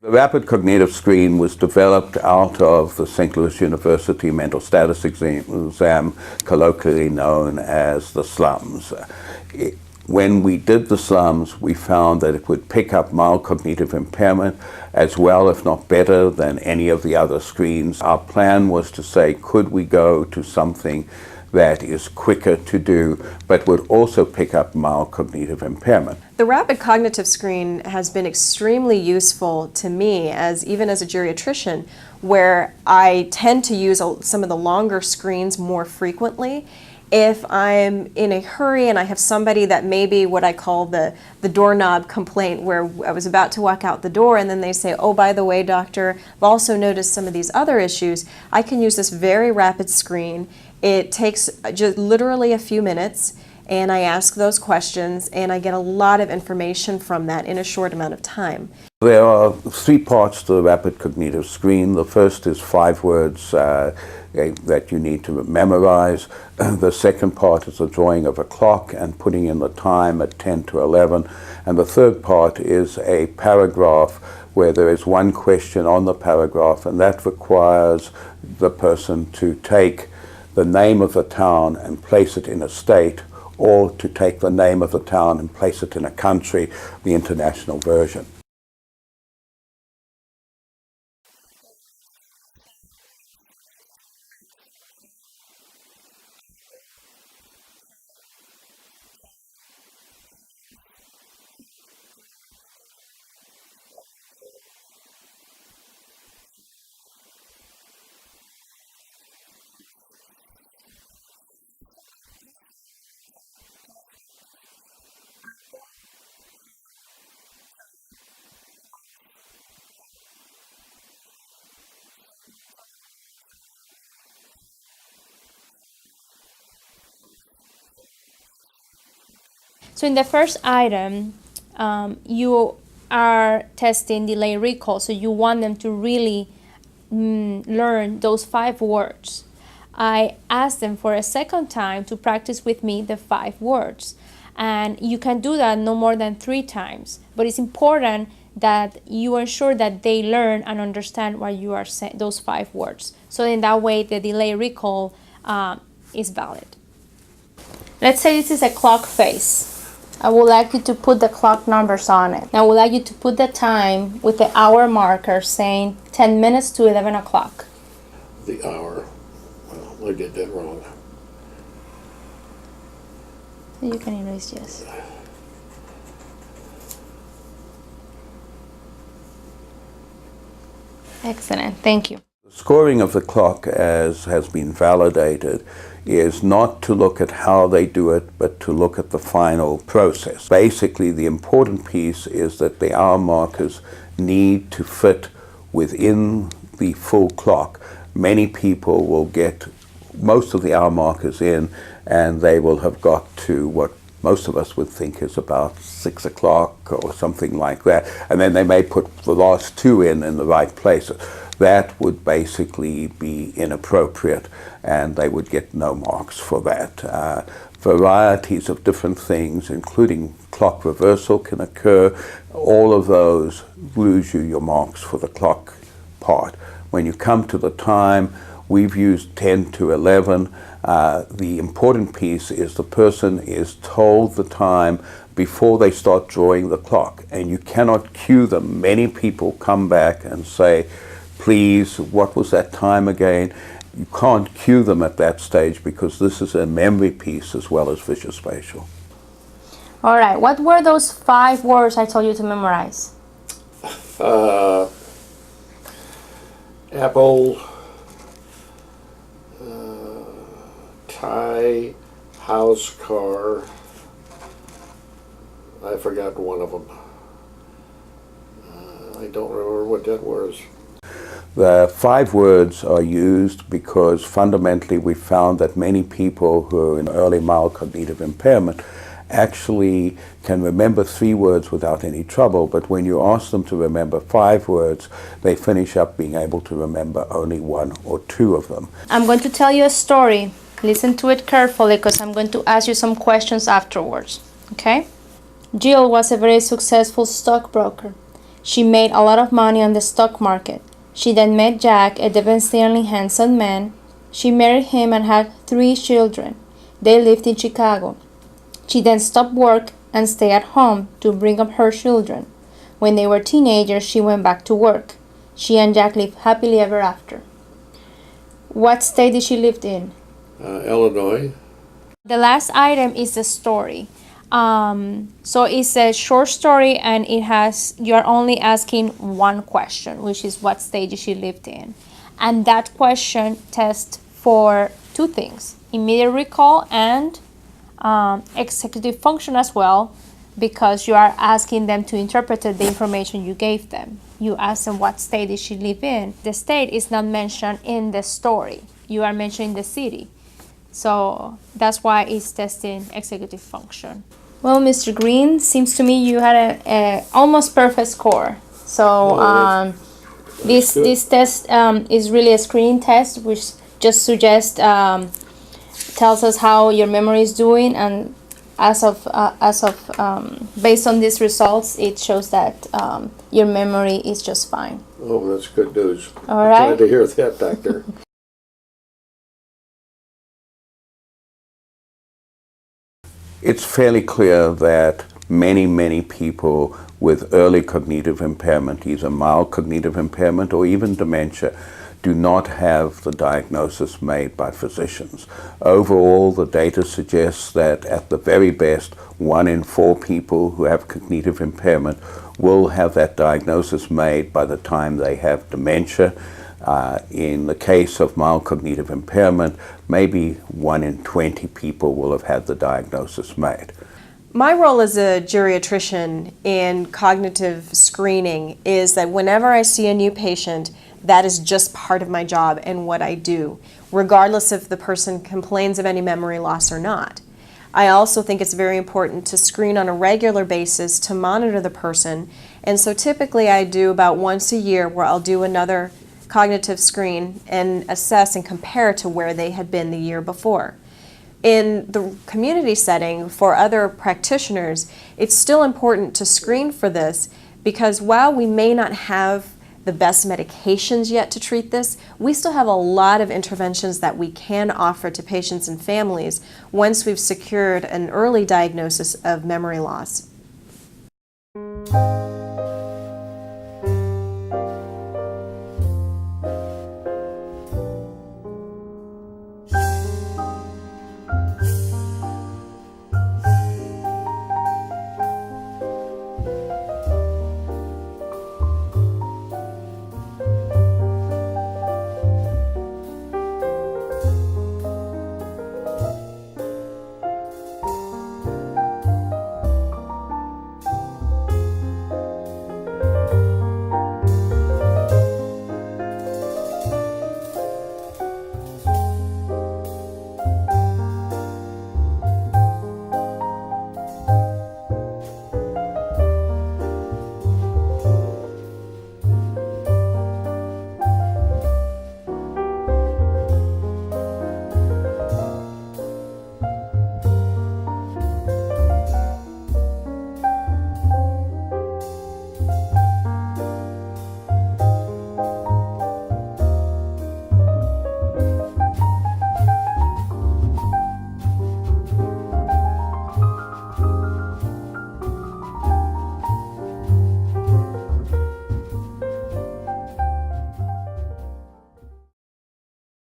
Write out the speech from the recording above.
The rapid cognitive screen was developed out of the St. Louis University mental status exam, colloquially known as the SLUMS. When we did the SLUMS, we found that it would pick up mild cognitive impairment as well, if not better, than any of the other screens. Our plan was to say, could we go to something that is quicker to do, but would also pick up mild cognitive impairment. The rapid cognitive screen has been extremely useful to me, even as a geriatrician, where I tend to use some of the longer screens more frequently. If I'm in a hurry and I have somebody that maybe what I call the doorknob complaint, where I was about to walk out the door and then they say, oh, by the way, doctor, I've also noticed some of these other issues, I can use this very rapid screen. It takes just literally a few minutes, and I ask those questions, and I get a lot of information from that in a short amount of time. There are 3 parts to the rapid cognitive screen. The first is 5 words that you need to memorize. The second part is the drawing of a clock and putting in the time at 10 to 11. And the third part is a paragraph where there is one question on the paragraph, and that requires the person to take the name of the town and place it in a state, or to take the name of the town and place it in a country, the international version. So in the first item, you are testing delay recall, so you want them to really learn those 5 words. I asked them for a second time to practice with me the 5 words, and you can do that no more than 3 times, but it's important that you ensure that they learn and understand what you are saying, those 5 words. So in that way, the delay recall is valid. Let's say this is a clock face. I would like you to put the clock numbers on it. I would like you to put the time with the hour marker saying 10 minutes to 11 o'clock. The hour. Well, I did that wrong. You can erase yes. Excellent, thank you. The scoring of the clock, as has been validated, is not to look at how they do it, but to look at the final process. Basically, the important piece is that the hour markers need to fit within the full clock. Many people will get most of the hour markers in, and they will have got to what most of us would think is about 6 o'clock or something like that. And then they may put the last 2 in the right places. That would basically be inappropriate, and they would get no marks for that. Varieties of different things, including clock reversal, can occur. All of those lose you your marks for the clock part. When you come to the time, we've used 10 to 11. The important piece is the person is told the time before they start drawing the clock, and you cannot cue them. Many people come back and say, please, what was that time again? You can't cue them at that stage because this is a memory piece as well as visuospatial. All right, what were those 5 words I told you to memorize? Apple, tie, house, car. I forgot one of them. I don't remember what that was. The 5 words are used because fundamentally we found that many people who are in early mild cognitive impairment actually can remember 3 words without any trouble, but when you ask them to remember 5 words, they finish up being able to remember only 1 or 2 of them. I'm going to tell you a story. Listen to it carefully because I'm going to ask you some questions afterwards, okay? Jill was a very successful stockbroker. She made a lot of money on the stock market. She then met Jack, a devastatingly handsome man. She married him and had 3 children. They lived in Chicago. She then stopped work and stayed at home to bring up her children. When they were teenagers, she went back to work. She and Jack lived happily ever after. What state did she live in? Illinois. The last item is the story. So it's a short story, and you are only asking one question, which is what stage she lived in. And that question tests for 2 things: immediate recall and executive function as well, because you are asking them to interpret the information you gave them. You ask them what state did she live in. The state is not mentioned in the story. You are mentioning the city. So that's why it's testing executive function. Well, Mr. Green, seems to me you had a almost perfect score. So this test is really a screening test, which just suggests, tells us how your memory is doing, and based on these results, it shows that your memory is just fine. Oh, that's good news. All right. Glad to hear that, Doctor. It's fairly clear that many people with early cognitive impairment, either mild cognitive impairment or even dementia, do not have the diagnosis made by physicians. Overall, the data suggests that at the very best, 1 in 4 people who have cognitive impairment will have that diagnosis made by the time they have dementia. In the case of mild cognitive impairment, maybe 1 in 20 people will have had the diagnosis made. My role as a geriatrician in cognitive screening is that whenever I see a new patient, that is just part of my job and what I do, regardless if the person complains of any memory loss or not. I also think it's very important to screen on a regular basis to monitor the person, and so typically I do about once a year where I'll do another cognitive screen and assess and compare to where they had been the year before. In the community setting, for other practitioners, it's still important to screen for this, because while we may not have the best medications yet to treat this, we still have a lot of interventions that we can offer to patients and families once we've secured an early diagnosis of memory loss.